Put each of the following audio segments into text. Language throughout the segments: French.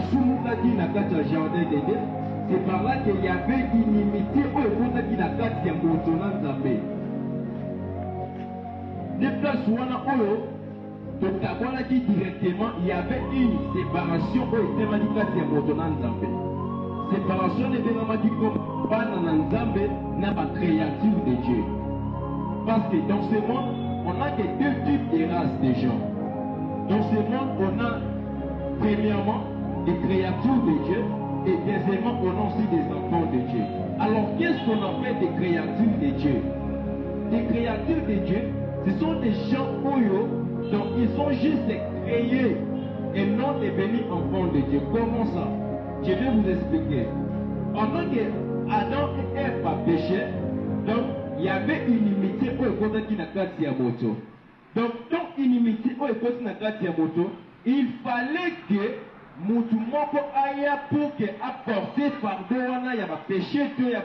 basumukaki na kati ya jardin d'Éden, c'est par là qu'il y avait inimité oyo ekotaki na kati ya moto na Nzambe. De place wana oyo totabwanaki directement, il y avait une séparation oyo etemaki kati ya moto na Nzambe. Séparation ebengamaki comme bana na Nzambe na bacréature de Dieu. Parce que dans ce monde, on a que deux types de races de gens. Dans ce monde, on a premièrement des créatures de Dieu et deuxièmement, on a aussi des enfants de Dieu. Alors, qu'est-ce qu'on appelle des créatures de Dieu? Des créatures de Dieu, ce sont des gens dont ils sont juste créés et non devenus enfants de Dieu. Comment ça? Je vais vous expliquer. Pendant que Adam et Ève ont péché, donc il y avait une inimité au côté qui n'a pas de moto. Donc, tant inimité au côté qui n'a pas de moto, il fallait que Moutoumoko aille pour que apporter pardon, il y a des péchés, il y a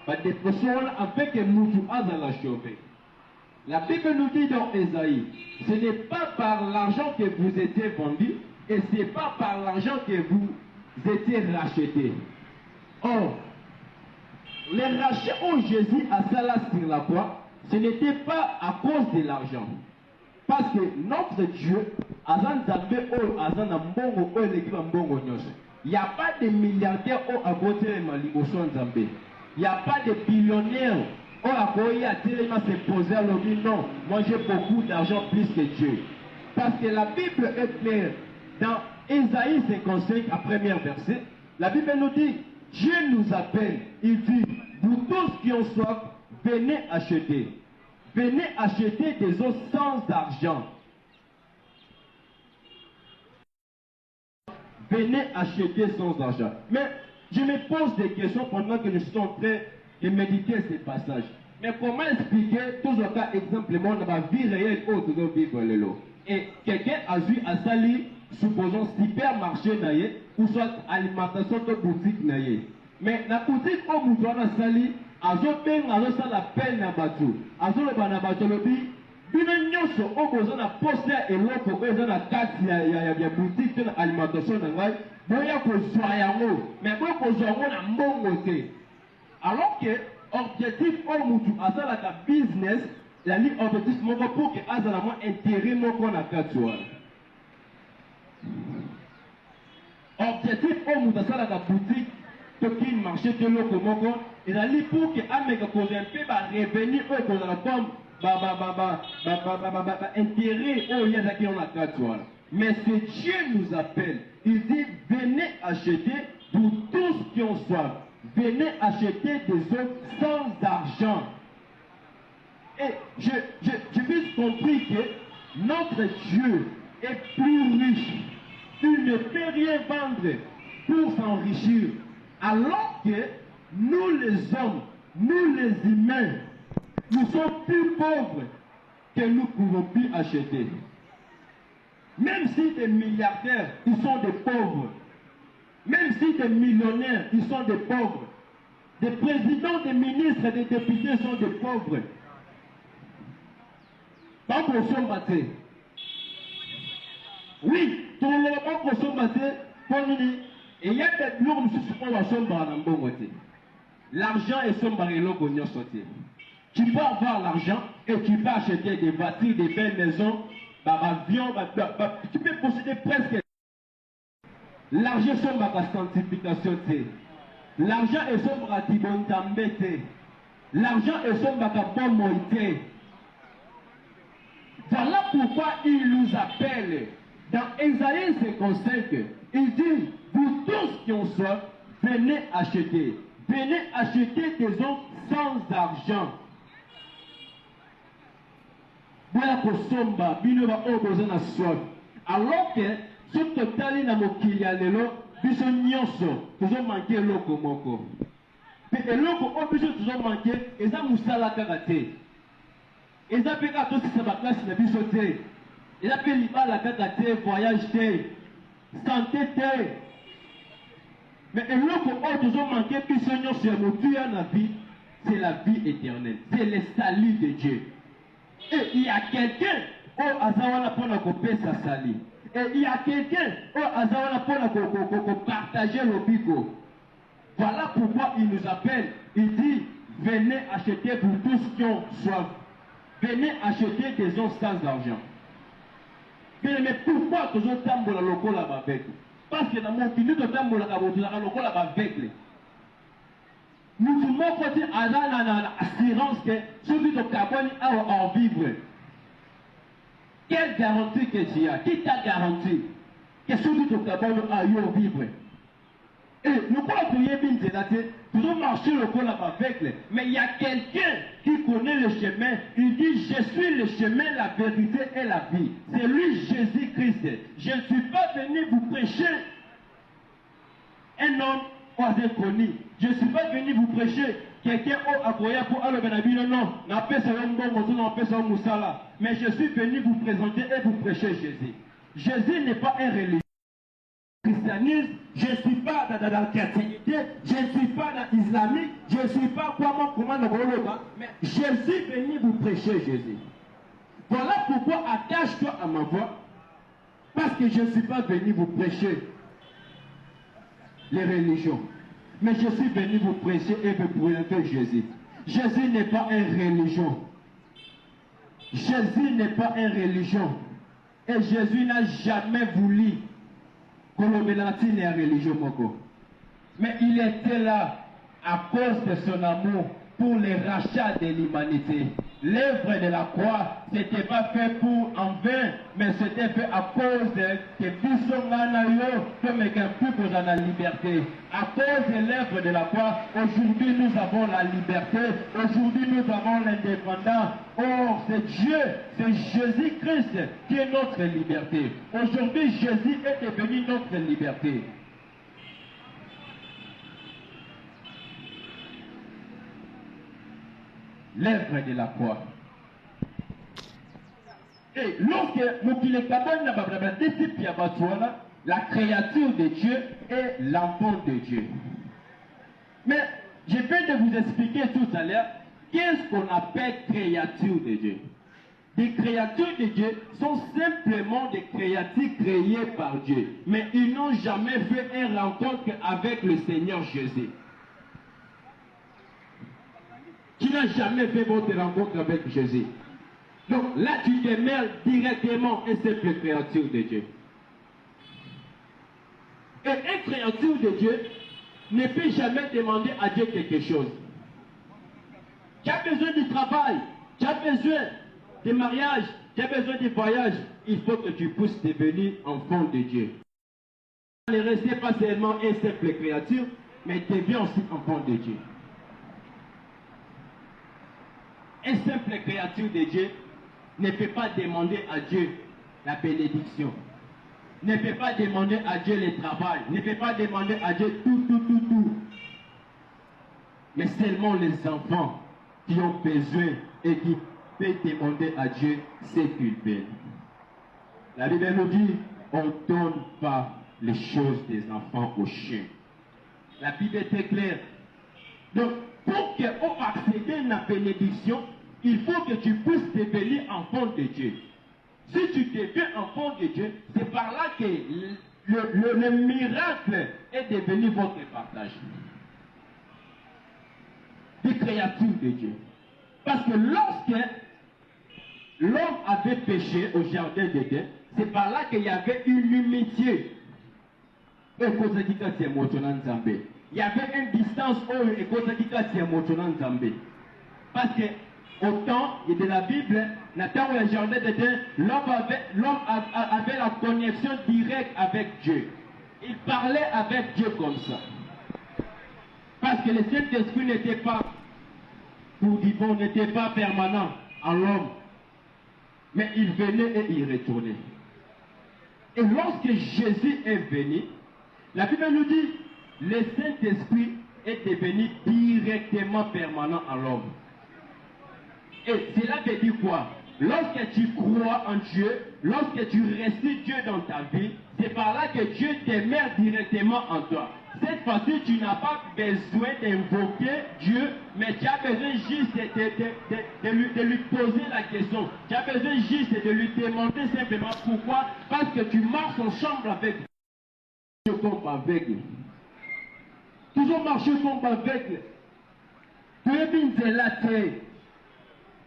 des dépressions, afin que Moutou a dans la chauffée. La Bible nous dit dans Ésaïe, ce n'est pas par l'argent que vous étiez vendus et ce n'est pas par l'argent que vous étiez rachetés. Or, les rachats où Jésus a cela sur la croix, ce n'était pas à cause de l'argent. Parce que notre Dieu, il n'y a pas de milliardaires à côté de Malibosson Zambé. Il n'y a pas de billionnaires à côté de se poser à l'objet. Non, moi j'ai beaucoup d'argent plus que Dieu. Parce que la Bible est claire. Dans Ésaïe 55, à premier verset, la Bible nous dit, Dieu nous appelle, il dit, vous tous qui ont soif, venez acheter. Venez acheter des eaux sans argent. Venez acheter sans argent. Mais je me pose des questions pendant que nous sommes en train de méditer ces passages. Mais comment expliquer tout ce cas exemplement dans la vie réelle où nous vivons le lot? Et quelqu'un a vu à Sali, supposons supermarché naïe, ou soit alimentation de boutique naïe. Mais la boutique où nous avons Sali, azobenga azosala peine na bato azoloba na bato lobi bino nyonso okoza na poste ya eloko oyo eza na kati ya boutique to na alimentation na ngai boya kozwa yango mais boya kozwa yango na mbongo te. Alors que objectif oyo mutu asalaka business yali objectif moko pour que azala mo intérêt moko na kati wana. Objectif oyo mutu asalaka boutique qui marché de l'autre et la li pour que amène cause un peu ba revenu eux qu'on a comme intérêt oh il y a qui on a quatre. Mais ce Dieu nous appelle, il dit venez acheter pour tous qui ont soif, venez acheter des eaux sans argent. Et je vais compris que notre Dieu est plus riche, il ne peut rien vendre pour s'enrichir. Alors que nous les hommes, nous les humains, nous sommes plus pauvres que nous pouvons plus acheter. Même si des milliardaires, ils sont des pauvres. Même si des millionnaires, ils sont des pauvres. Des présidents, des ministres, des députés sont des pauvres. Tant qu'on s'en battait. Oui, tout le monde qu'on s'en battait, pour nous dire. Et il y a des gens qui se font la chambre à l'ambongoté. L'argent est son barilo qu'on sauté. Tu peux avoir l'argent et tu peux acheter des voitures, des belles maisons, avions, tu peux posséder presque. L'argent est son sanctification. L'argent est son ratibondambé. L'argent est son bon. Voilà pourquoi il nous appelle. Dans Ésaïe 55, il dit, vous tous qui ont soif, venez acheter. Venez acheter des eaux sans argent. Alors que, ce total na mokili ya lelo, biso nyonso, nous manqué loko moko. Et loko obiso nous manqué, et ça musala kagate. Et ça peut être aussi sa classe na biso te. Et ça peut libala kagate, voyage te, santé te. Mais l'autre nous avons manqué, puis Seigneur, c'est la vie, c'est la vie éternelle, c'est le salut de Dieu. Et il y a quelqu'un, oh, Azawana pour nous couper sa salut. Et il y a quelqu'un pour partager le bico. Voilà pourquoi il nous appelle. Il dit, venez acheter pour tous qui ont soif. Venez acheter des eaux sans argent. Mais pourquoi que je tambour la loco là-bas avec? Parce que dans mon pays, nous tambour la loco là-bas avec. Nous pouvons côté à l'assurance que celui de carbone a en vivre. Quelle garantie que tu as? Qui t'a garanti que celui de carbone a eu en vivre? Et nous pouvons prier bien, nous devons marcher le col là-bas avec. Mais il y a quelqu'un qui connaît le chemin. Il dit, je suis le chemin, la vérité et la vie. C'est lui Jésus-Christ. Je ne suis pas venu vous prêcher un homme pas inconnu. Je ne suis pas venu vous prêcher quelqu'un au Akoya pour aller au non, mais je suis venu vous présenter et vous prêcher Jésus. Jésus n'est pas un religieux. Christianisme, je ne suis pas dans la chrétienté, je ne suis pas dans l'islamique, je ne suis pas mais je suis venu vous prêcher Jésus. Voilà pourquoi attache-toi à ma voix, parce que je ne suis pas venu vous prêcher les religions, mais je suis venu vous prêcher et vous présenter Jésus. Jésus n'est pas une religion. Jésus n'est pas une religion. Et Jésus n'a jamais voulu que le mélanine est religion. Mais il était là à cause de son amour pour le rachat de l'humanité. L'œuvre de la croix, ce n'était pas fait pour en vain, mais c'était fait à cause de la liberté. À cause de l'œuvre de la croix, aujourd'hui nous avons la liberté, aujourd'hui nous avons l'indépendance. Or, c'est Dieu, c'est Jésus-Christ qui est notre liberté. Aujourd'hui, Jésus est devenu notre liberté. L'œuvre de la croix. Et lorsque la créature de Dieu est l'enfant de Dieu. Mais je viens de vous expliquer tout à l'heure qu'est-ce qu'on appelle créature de Dieu. Les créatures de Dieu sont simplement des créatures créées par Dieu. Mais ils n'ont jamais fait une rencontre avec le Seigneur Jésus. Qui n'a jamais fait votre rencontre avec Jésus. Donc là, tu te mêles directement une simple créature de Dieu. Et une créature de Dieu ne peut jamais demander à Dieu quelque chose. Tu as besoin du travail, tu as besoin de mariage, tu as besoin de voyage. Il faut que tu puisses devenir enfant de Dieu. Ne restez pas seulement une simple créature, mais deviens aussi enfant de Dieu. Une simple créature de Dieu ne peut pas demander à Dieu la bénédiction. Ne peut pas demander à Dieu le travail. Ne peut pas demander à Dieu tout. Mais seulement les enfants qui ont besoin et qui peuvent demander à Dieu ce qu'ils veulent. La Bible nous dit, on ne donne pas les choses des enfants aux chiens. La Bible est très claire. Donc, pour qu'on accède à la bénédiction, il faut que tu puisses devenir enfant de Dieu. Si tu deviens enfant de Dieu, c'est par là que le miracle est devenu votre partage. Des créatures de Dieu. Parce que lorsque l'homme avait péché au jardin d'Éden, c'est par là qu'il y avait une humilité. Il y avait une distance parce que au temps de la Bible, dans le jardin d'Éden, l'homme avait la connexion directe avec Dieu. Il parlait avec Dieu comme ça. Parce que le Saint-Esprit n'était pas n'était pas permanent en l'homme. Mais il venait et il retournait. Et lorsque Jésus est venu, la Bible nous dit, le Saint-Esprit est devenu directement permanent en l'homme. Et cela veut dire quoi? Lorsque tu crois en Dieu, lorsque tu récites Dieu dans ta vie, c'est par là que Dieu t'émère directement en toi. cette fois-ci, tu n'as pas besoin d'invoquer Dieu, mais tu as besoin juste de lui poser la question. Tu as besoin juste de lui demander simplement pourquoi. Parce que tu marches en chambre avec lui. Je tombe aveugle. Toujours marcher comme aveugle. Tu es bien zélaté.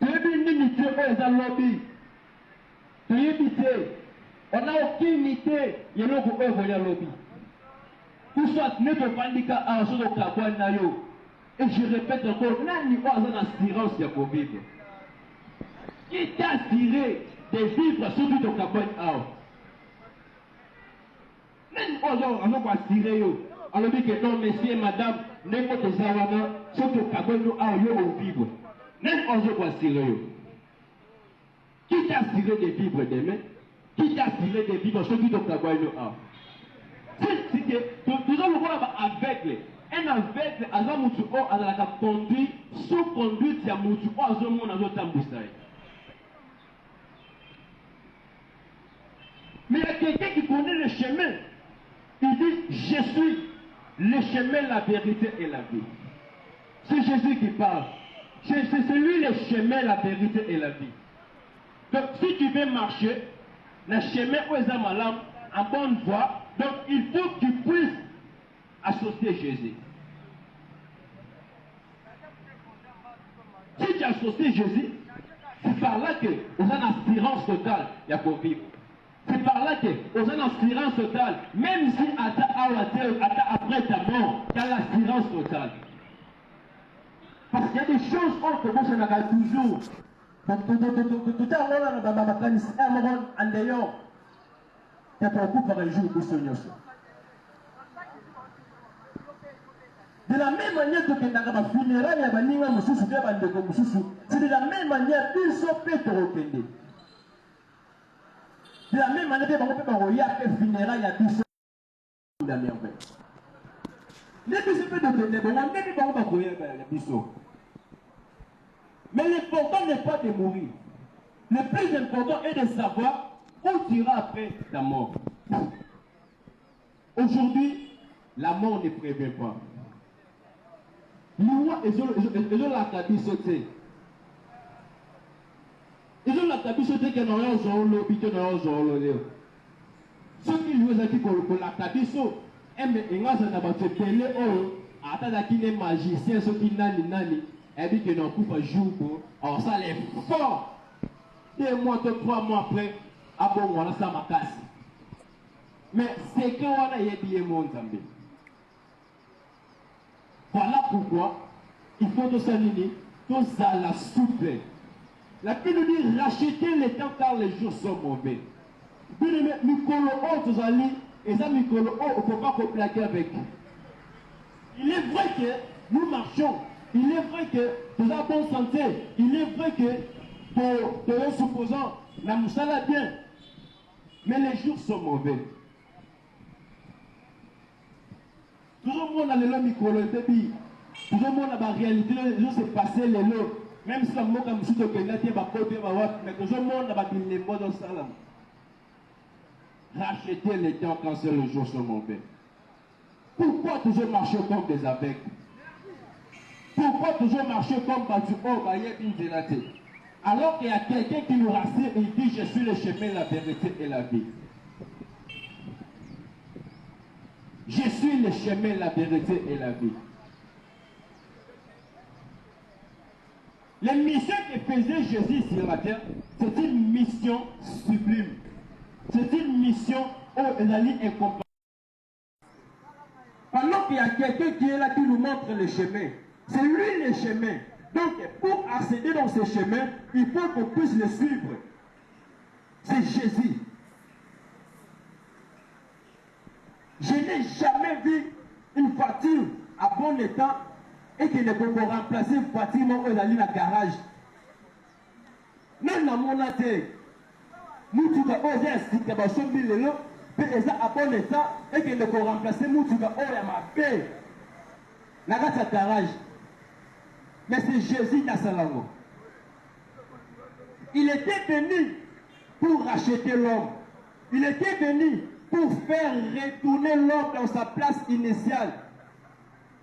Tu es bien limité aux lobby. Tu es limité. On n'a aucune unité. Il y a un lobby. Tout soit notre pandika à un de Kabanayo. Et je répète encore, là, il n'y a pas d'assurance qui a pour vivre. Qui t'a assuré de vivre surtout de Kabanayo? Même aujourd'hui, on va assurer. Alors, dit que non, messieurs et madame, n'importe des Zawana, surtout Kabanayo, on va vivre. Même aujourd'hui, on va assurer. Qui t'a assuré de vivre demain? Qui t'a assuré de vivre surtout de Kabanayo? Nous allons voir aveugle. Un aveugle, Azamutu O, a la conduite, sous conduite, Yamutu O, Azomon, Azotambousaï. Mais il y a quelqu'un qui connaît le chemin. Il dit, je suis le chemin, la vérité et la vie. C'est Jésus qui parle. C'est lui le chemin, la vérité et la vie. Donc, si tu veux marcher, le chemin où est malam, en bonne voie, donc il faut que tu puisses associer Jésus. Si tu associes Jésus, c'est par là que vous avez une assurance totale, il y a pour vivre. C'est par là que vous avez une assurance totale, même si après ta mort, il y a l'assurance totale. Parce qu'il y a des choses autres que vous n'avez toujours. Tout à l'heure, dans ma canisse, en dehors. Il y a beaucoup par un jour de ce de la même manière que dans funérailles, c'est de la même manière qu'ils sont faits au Kende. De la même manière que il y a des funérailles à tous la merveille. Mais l'important n'est pas de mourir. Le plus important est de savoir où tu iras après ta mort. Aujourd'hui, la mort ne prévient pas. Nous, ils ont la cabine sautée. Ils ont la cabine sautée que nous avons lobby, que nous avons lobby. Ceux qui jouent pour la cabine sautée, ils ont télé, attendent qu'il est magicien, ceux qui nani, et dit que nous pouvons jouer. Alors ça, les fort. 2 mois, 3 mois après, ah bon, voilà ça ma casse. Mais c'est que on a yébié mon Zambé. Voilà pourquoi il faut de s'aligner, tous à la soupe. La Bible nous dit rachetez les temps car les jours sont mauvais. Bien aimé, Mikolo O, tous allés, et ça Mikolo O, on ne peut pas complaquer avec. Il est vrai que nous marchons, il est vrai que nous avons bonne santé, il est vrai que de nos supposants, la moussala bien. Mais les jours sont mauvais. Toujours le monde a le long micro, toujours le monde a la réalité, les jours s'est passé les lots. Même si le monde a mis au Kenya, mais toujours le monde a mis les mots dans le salam. Rachetez les temps quand les jours sont mauvais. Pourquoi toujours marcher comme des aveugles? Pourquoi toujours marcher comme Batu Obaye Binzelaté? Alors qu'il y a quelqu'un qui nous rassure et dit je suis le chemin, la vérité et la vie. Je suis le chemin, la vérité et la vie. La mission que faisait Jésus sur la terre, c'est une mission sublime. C'est une mission où elle a incomparable. Alors qu'il y a quelqu'un qui est là qui nous montre le chemin. C'est lui le chemin. Donc, pour accéder dans ce chemin, il faut qu'on puisse le suivre. C'est Jésus. Je n'ai jamais vu une voiture à bon état et qui ne peut pas remplacer une voiture où elle a dans le garage. Même dans mon athée, nous tu vas oser inciter à son mille puis ils sont à bon état et qui ne peut remplacer nous tu vas oser ma paix. Dans le garage. Mais c'est Jésus Nassalango. Il était venu pour racheter l'homme. Il était venu pour faire retourner l'homme dans sa place initiale,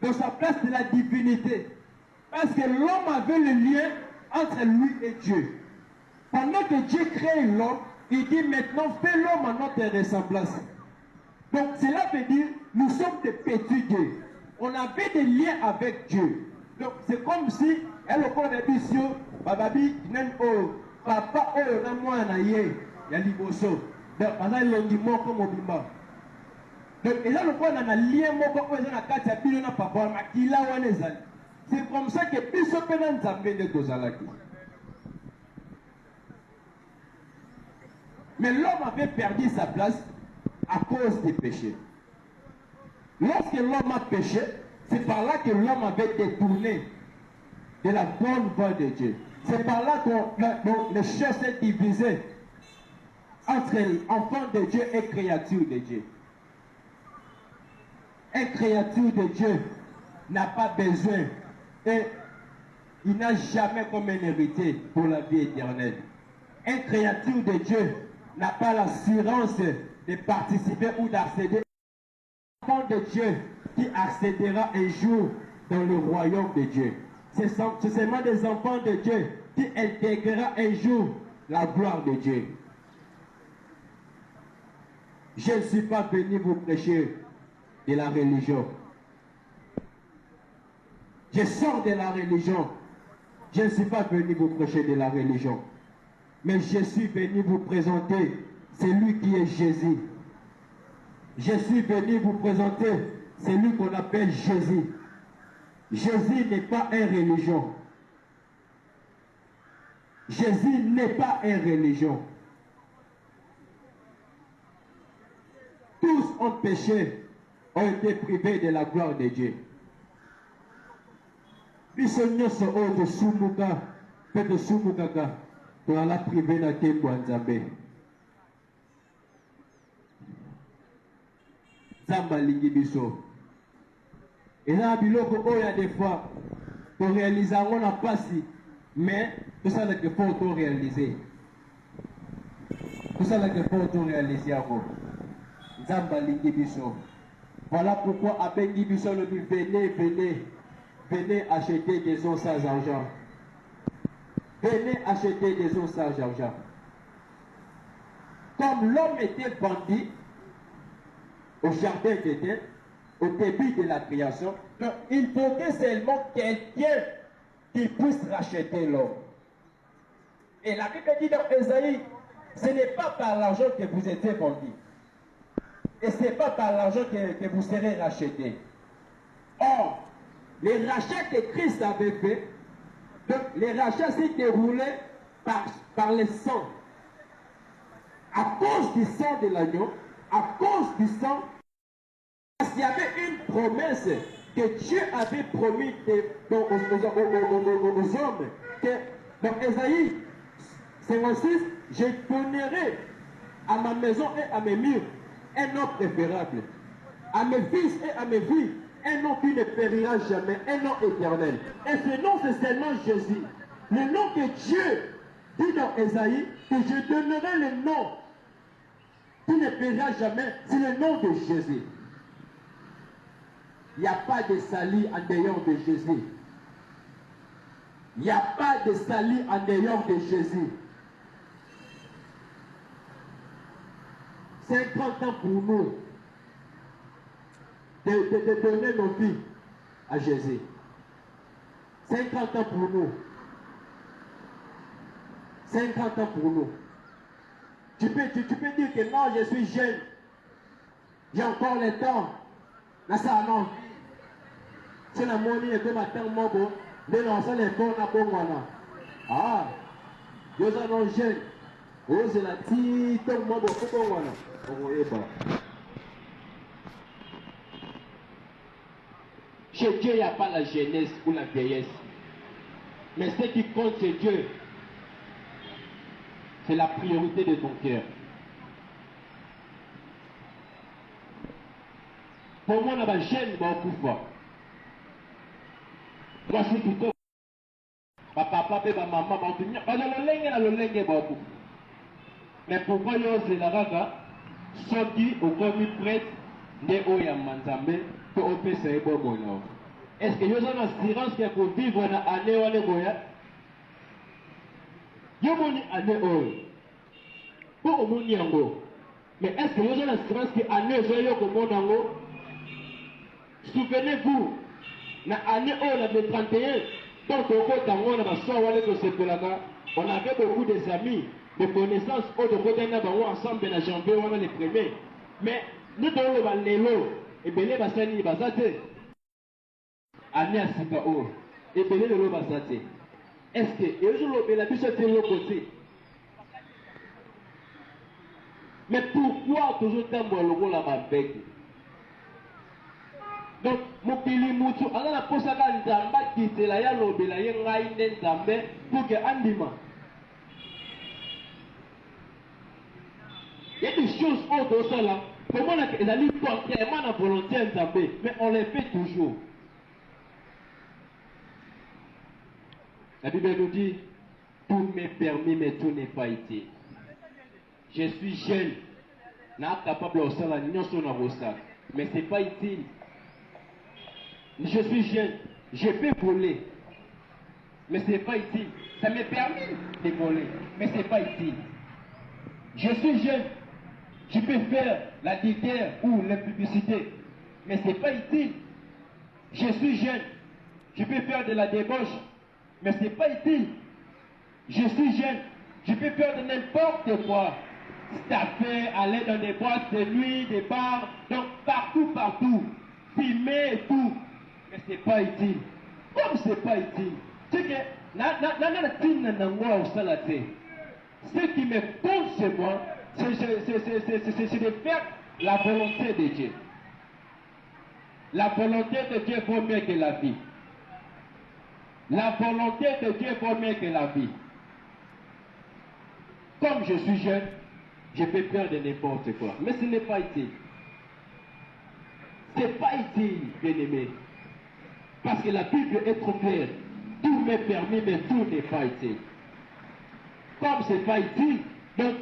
dans sa place de la divinité. Parce que l'homme avait le lien entre lui et Dieu. Pendant que Dieu crée l'homme, il dit maintenant fais l'homme à notre ressemblance. Donc cela veut dire nous sommes des petits dieux. On avait des liens avec Dieu. Donc c'est comme si elle a dit sur Bababi papa oyo na mwana ye ya liboso. Donc aza longi moko mobimba. Donc et là le point na lien moko oyo na kati ya bino na papa makila wana ezali. C'est comme ça que biso pena nzambe nde tozalaki. Mais l'homme avait perdu sa place à cause des péchés. Lorsque l'homme a péché, c'est par là que l'homme avait détourné de la bonne voie de Dieu. C'est par là que les choses s'est divisées entre enfants de Dieu et créatures de Dieu. Un créature de Dieu n'a pas besoin et il n'a jamais comme un héritier pour la vie éternelle. Un créature de Dieu n'a pas l'assurance de participer ou d'accéder à l'enfant de Dieu qui accédera un jour dans le royaume de Dieu. C'est seulement des enfants de Dieu qui intégrera un jour la gloire de Dieu. Je ne suis pas venu vous prêcher de la religion. Je sors de la religion. Je ne suis pas venu vous prêcher de la religion. Mais je suis venu vous présenter celui qui est Jésus. Je suis venu vous présenter celui qu'on appelle Jésus. Jésus n'est pas une religion. Jésus n'est pas une religion. Tous ont péché, ont été privés de la gloire de Dieu. Biso nyonso oyo tosumuka mpe tosumukaka tozala privé na nkembo ya Nzambe. Nzambe alingi biso. Eza biloko oyo ya des fois toréalise yango na pasi mais tosalaka fo toréalise. Tosalaka fo toréalise yango. Nzambe alingi biso. Voilà pourquoi abengi biso lobi venez acheter des eaux sans argent. Venez acheter des eaux sans argent. Comme l'homme était vendu au jardin d'Éden, au début de la création, donc il faudrait seulement quelqu'un qui puisse racheter l'homme. Et la Bible dit dans Ésaïe, ce n'est pas par l'argent que vous êtes vendus. Et ce n'est pas par l'argent que vous serez rachetés. Or, les rachats que Christ avait fait, donc les rachats s'est déroulé par le sang. À cause du sang de l'agneau, à cause du sang, parce qu'il y avait une promesse que Dieu avait promis aux hommes, que dans Ésaïe 56, je donnerai à ma maison et à mes murs un nom préférable, à mes fils et à mes filles, un nom qui ne périra jamais, un nom éternel. Et ce nom, c'est seulement Jésus. Le nom que Dieu dit dans Ésaïe, que je donnerai le nom qui ne périra jamais, c'est le nom de Jésus. Il n'y a pas de salut en dehors de Jésus. Il n'y a pas de salut en dehors de Jésus. 50 ans pour nous de donner nos vies à Jésus. 50 ans pour nous. 50 ans pour nous. Tu peux dire que non, je suis jeune. J'ai encore le temps. Là, ça, non. C'est la monnaie de ma temps, mon beau. Mais non, ça, les bons, ah, deux ans jeunes. Oh, c'est la petite, mon beau, chez Dieu, il n'y a pas la jeunesse ou la vieillesse. Mais ce qui compte chez Dieu, c'est la priorité de ton cœur. Pour moi, on a ma jeune, beaucoup fort. Moi, je suis plutôt. Papa et maman, mais pourquoi c'est la raga? soki okomi prêtre nde oya manzambe to opesa ye bomono. Est-ce que yo zana assurance que pour vivre na année wana boya? Yo moni année oyo. Pour omoni yango. Mais est-ce que yo zana assurance que année zo yo komona yango? Souvenez-vous, na année oyo la 31, donc au côté tango na baso wale to sepelaka, on avait beaucoup des amis, de connaissances au côté na bango ensemble na janvier wana les premiers. Mais nous devons le lelo et belé basani basate. Année asika o et belé le basate. Est-ce que et je le la biso te le côté? Mais pourquoi toujours tambo logo la babek? Donc, mokili mutu, ala la posaka nzamba kitela ya lobela ye ngai nde nzambe pour que andima. Il y a des choses autres ça là. Comment on a les contrairement à la volonté nzambe, mais on les fait toujours. La Bible nous dit, tout m'est permis, mais tout n'est pas été. Je suis jeune, n'a capable de faire la union sur la sac, mais c'est pas utile. Je suis jeune, je peux voler, mais ce n'est pas utile. Ça m'est permis de voler, mais ce n'est pas utile. Je suis jeune, je peux faire la guitare ou la publicité, mais ce n'est pas utile. Je suis jeune, je peux faire de la débauche, mais ce n'est pas utile. Je suis jeune, je peux faire de n'importe quoi. Staffer, aller dans des boîtes de nuit, des bars, donc partout, filmer et tout. Mais ce n'est pas utile. Comme ce n'est pas utile, c'est que ce qui me compte chez moi, c'est de faire la volonté de Dieu. La volonté de Dieu vaut mieux que la vie. La volonté de Dieu vaut mieux que la vie. Comme je suis jeune, je peux faire de n'importe quoi. Mais ce n'est pas utile. Ce n'est pas utile, bien-aimé. Parce que la Bible est trop claire. Tout m'est permis, mais tout n'est pas utile. Comme ce n'est pas utile, donc,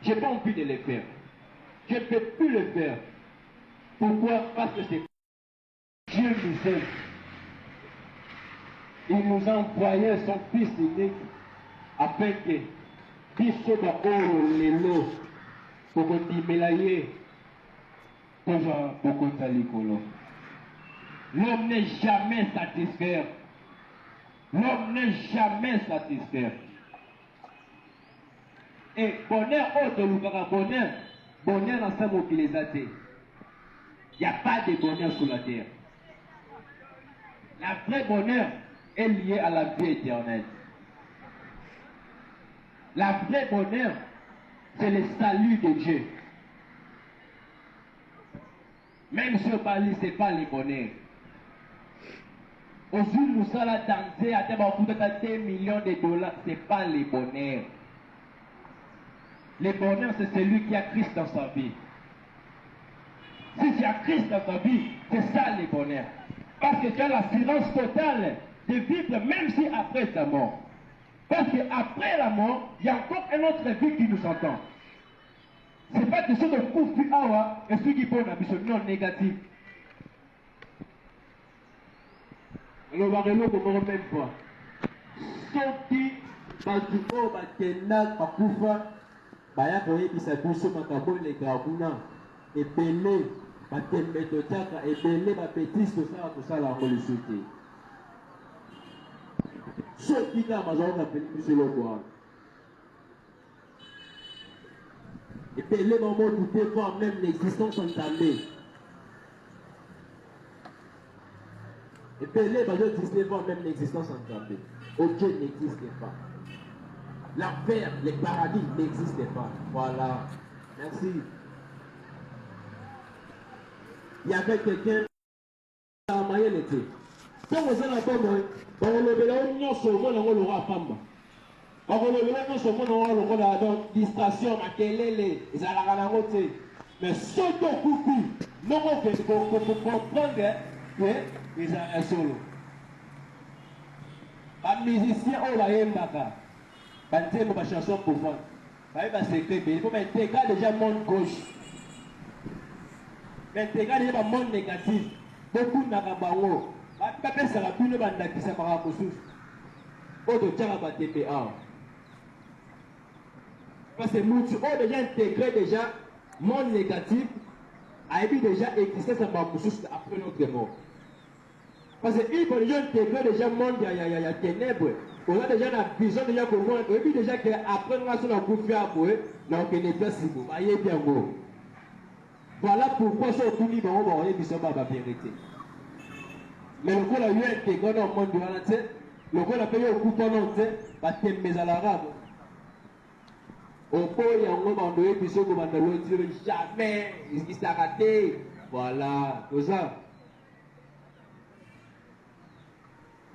je n'ai pas envie de le faire. Je ne peux plus le faire. Pourquoi? Parce que c'est Dieu nous aime. Il nous a envoyé son Fils unique afin que biso ba oro lelo kokondimela ye toza bokota likolo. L'homme n'est jamais satisfait. L'homme n'est jamais satisfait. Et bonheur autre lukaka bonheur dans sa mobilisation. Il n'y a pas de bonheur sur la terre. La vraie bonheur est liée à la vie éternelle. La vraie bonheur, c'est le salut de Dieu. Même si on parle, ce n'est pas le bonheur. Aujourd'hui, nous sommes là danser à des millions de dollars, ce n'est pas le bonheur. Le bonheur, c'est celui qui a Christ dans sa vie. Si tu as Christ dans ta vie, c'est ça le bonheur. Parce que tu as l'assurance totale de vivre même si après ta mort. Parce qu'après la mort, il y a encore une autre vie qui nous entend. Ce n'est pas question de couper awa et ceux qui font une vision non négative. Le barrelo ne même pas. Sorti, Bazuko, Batena, Bakufa, Bayakoye, Bisabuso, Makabo, les Gravuna, et Belé, Batembe, Totaka, et Belé, Bapetis, tout ça, la relissuté. Ceux qui n'ont pas appelé le bois. Et puis les moments où tu peux voir même l'existence entamée. Et puis les moments où tu peux voir même l'existence entamée. Oh, Dieu n'existe pas. L'enfer, les paradis n'existent pas. Voilà. Merci. Il y avait quelqu'un qui a maillé l'été. Quand vous êtes en train on le sur le roi Pamba. On le sur le roi distraction, les alarangote. Mais surtout, non, pour comprendre que les arrêts solo. Les musiciens, on l'a yembaka. Les chanson pour vendre. Il faut m'intégrer déjà le monde gauche. M'intégrer déjà le monde négatif. Beaucoup n'ont pas fait ça. Tout le monde a dit ça par rapport au sous. Au TPA. Parce que nous avons déjà intégré déjà le monde négatif. A déjà existé ça par rapport après notre mort. Parce qu'il faut déjà intégrer déjà le monde, il y a ténèbres. On a déjà la vision déjà pour moi. Et puis déjà qu'après nous avons coup de faire pour eux, donc on n'est pas si beau. Voyez bien beau. Voilà pourquoi ce tout libre, on va envoyer du sabbat la vérité. Mais le coup là, il y a intégré dans le monde de la tête. Le coup là, payé au coup pendant le tête, bah t'es mes à l'arabe. Au pot, il y a un moment donné, puis ceux qui vont dire jamais, il s'est raté. Voilà, tout ça.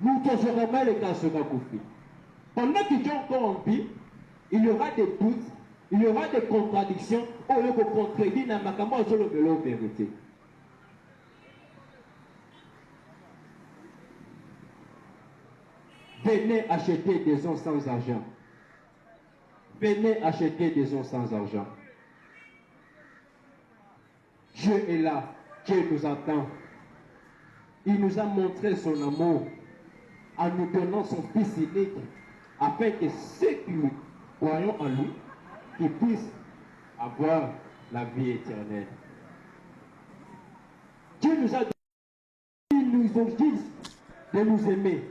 Nous toujours mal les cas sur la conflit. Pendant qu'ils sont corrompus, il y aura des doutes, il y aura des contradictions, au lieu de contredire dans ma caméra sur le vélo vérité. Venez acheter des gens sans argent. Venez acheter des gens sans argent. Dieu est là, Dieu nous attend. Il nous a montré son amour en nous donnant son Fils unique, afin que ceux qui nous croyons en lui, qu'ils puissent avoir la vie éternelle. Dieu nous a dit, il nous dit de nous aimer.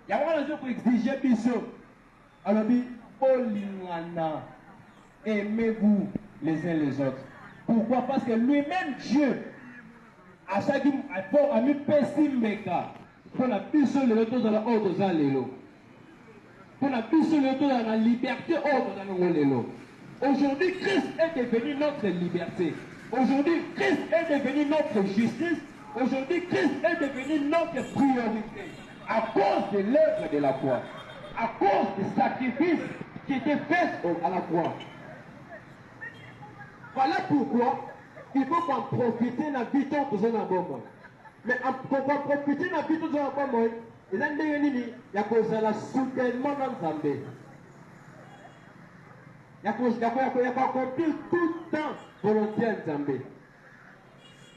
Il y a un pour exiger Bishop. Alors, aimez-vous les uns les autres. Pourquoi? Parce que lui-même, Dieu, à chaque fois, a mis pessimeka. Pour la puissance de l'autre dans la haute dans l'élo. Pour la puissance de l'autre dans la liberté haute dans l'élo. Aujourd'hui, Christ est devenu notre liberté. Aujourd'hui, Christ est devenu notre justice. Aujourd'hui, Christ est devenu notre priorité. À cause de l'œuvre de la croix. À cause du sacrifice qui était fait à la croix. Voilà pourquoi il faut qu'on profite de la vie de tous les gens. Mais pour profiter de la vie de tous les gens, il y a cause de la soudainement dans Zambé. Il y a accomplir tout le temps volontaire en Zambé.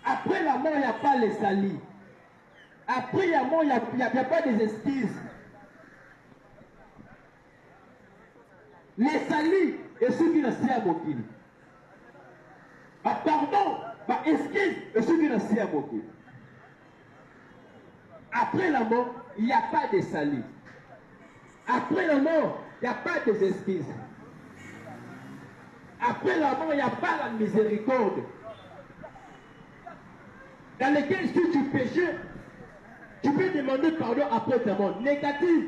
Après la mort, il n'y a pas les salis. Après la mort, il n'y a pas des excuses. Les salis et ceux qui n'ont pas de pardon, excuse et ceux qui n'ont pas de Après la mort, il n'y a pas de salis. Après la mort, il n'y a pas de excuses. Après la mort, il n'y a pas la miséricorde. Dans lesquels si tu péchais, tu peux demander pardon après ta mort. Négatif.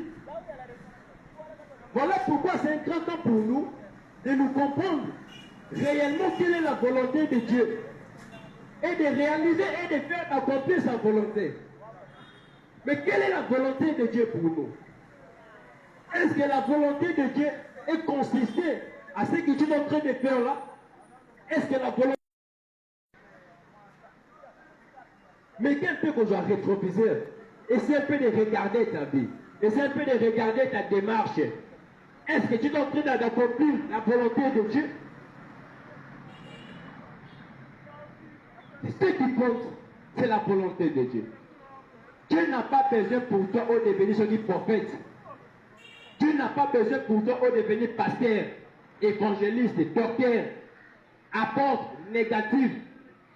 Voilà pourquoi c'est un grand temps pour nous de nous comprendre réellement quelle est la volonté de Dieu. Et de réaliser et de faire accomplir sa volonté. Mais quelle est la volonté de Dieu pour nous? Est-ce que la volonté de Dieu est consistée à ce que tu es en train de faire là? Est-ce que la volonté... Mais quel peu qu'on doit rétroviser? Essaye un peu de regarder ta vie. Essaye un peu de regarder ta démarche. Est-ce que tu es en train d'accomplir la volonté de Dieu? Ce qui compte, c'est la volonté de Dieu. Dieu n'a pas besoin pour toi de devenir son prophète. Dieu n'a pas besoin pour toi de devenir pasteur, évangéliste, docteur, apôtre, négatif.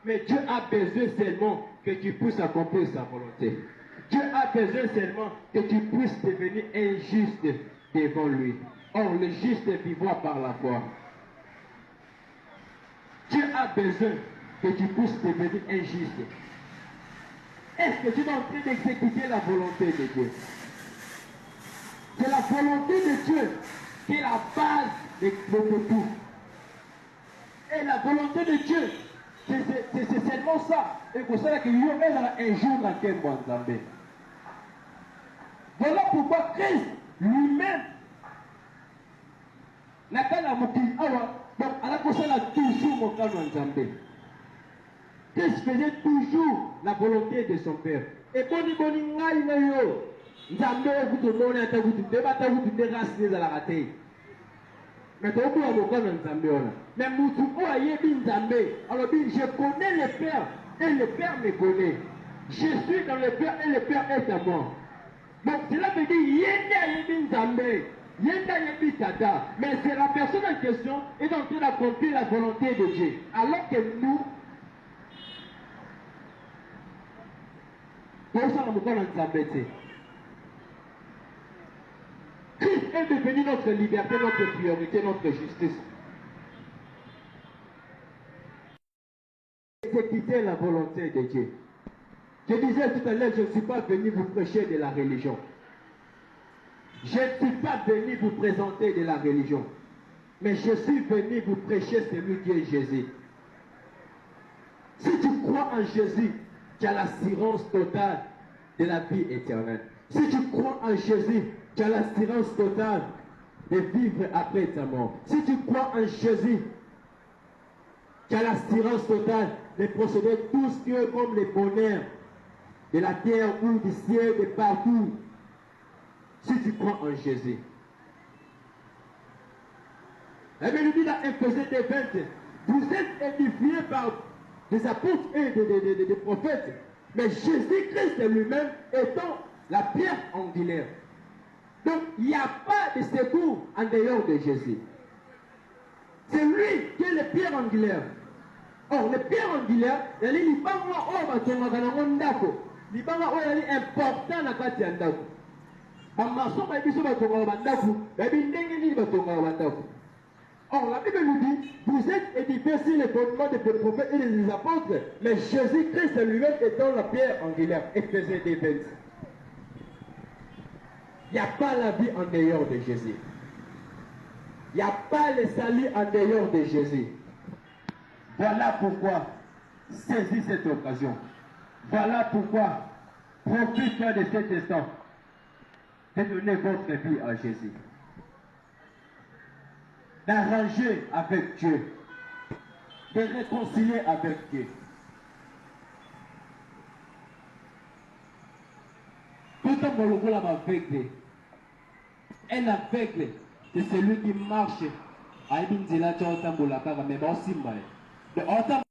Mais Dieu a besoin seulement que tu puisses accomplir sa volonté. Dieu a besoin seulement que tu puisses devenir un juste devant lui. Or, le juste vivra par la foi. Dieu a besoin que tu puisses devenir un juste. Est-ce que tu es en train d'exécuter la volonté de Dieu? C'est la volonté de Dieu qui est la base de tout. Et la volonté de Dieu, c'est seulement ça. Et pour ça qu'il y aura un jour dans lequel moi Zambé. Voilà pourquoi Christ lui-même n'a pas la motive. Donc, à la prochaine, a toujours mon cas en Zambé. Christ faisait toujours la volonté de son Père. Et quand il dit, Nzambe okutu mona ata kutu deba ata kutu de race za la raté. Mais tu as beaucoup de Nzambe ona. Mais mutu o ayebi Nzambe. Alors je connais le Père et le Père me connaît. Je suis dans le Père et le Père est à moi. Donc cela veut dire yenda ayebi Nzambe. Yenda ayebi Tata. Mais c'est la personne en question est en train d'accomplir la volonté de Dieu. Alors que nous Christ est devenu notre liberté, notre priorité, notre justice. Exécuter la volonté de Dieu. Je disais tout à l'heure, je ne suis pas venu vous prêcher de la religion. Je ne suis pas venu vous présenter de la religion. Mais je suis venu vous prêcher celui qui est Jésus. Si tu crois en Jésus, tu as l'assurance totale de la vie éternelle. Si tu crois en Jésus, tu as l'assurance totale de vivre après ta mort. Si tu crois en Jésus, tu as l'assurance totale de posséder tout ce qui est comme les bonheurs de la terre ou du ciel, de partout. Si tu crois en Jésus. La Bible dit dans Éphésiens 20, vous êtes édifiés par des apôtres et des prophètes, mais Jésus-Christ lui-même étant la pierre angulaire. Donc il n'y a pas de secours en dehors de Jésus. C'est lui qui est le pierre angulaire. Or, le pierre angulaire, il est important dans la Or, la Bible nous dit, vous êtes édifiés sur les fondements des prophètes et des apôtres, mais Jésus-Christ lui-même étant la pierre angulaire. Éphésiens 20. Il n'y a pas la vie en dehors de Jésus. Il n'y a pas le salut en dehors de Jésus. Voilà pourquoi saisis cette occasion. Voilà pourquoi profitez de cet instant de donner votre vie à Jésus. D'arranger avec Dieu, de réconcilier avec Dieu. Tout un aveugle, un aveugle, c'est celui qui marche à Ibinzela, mais aussi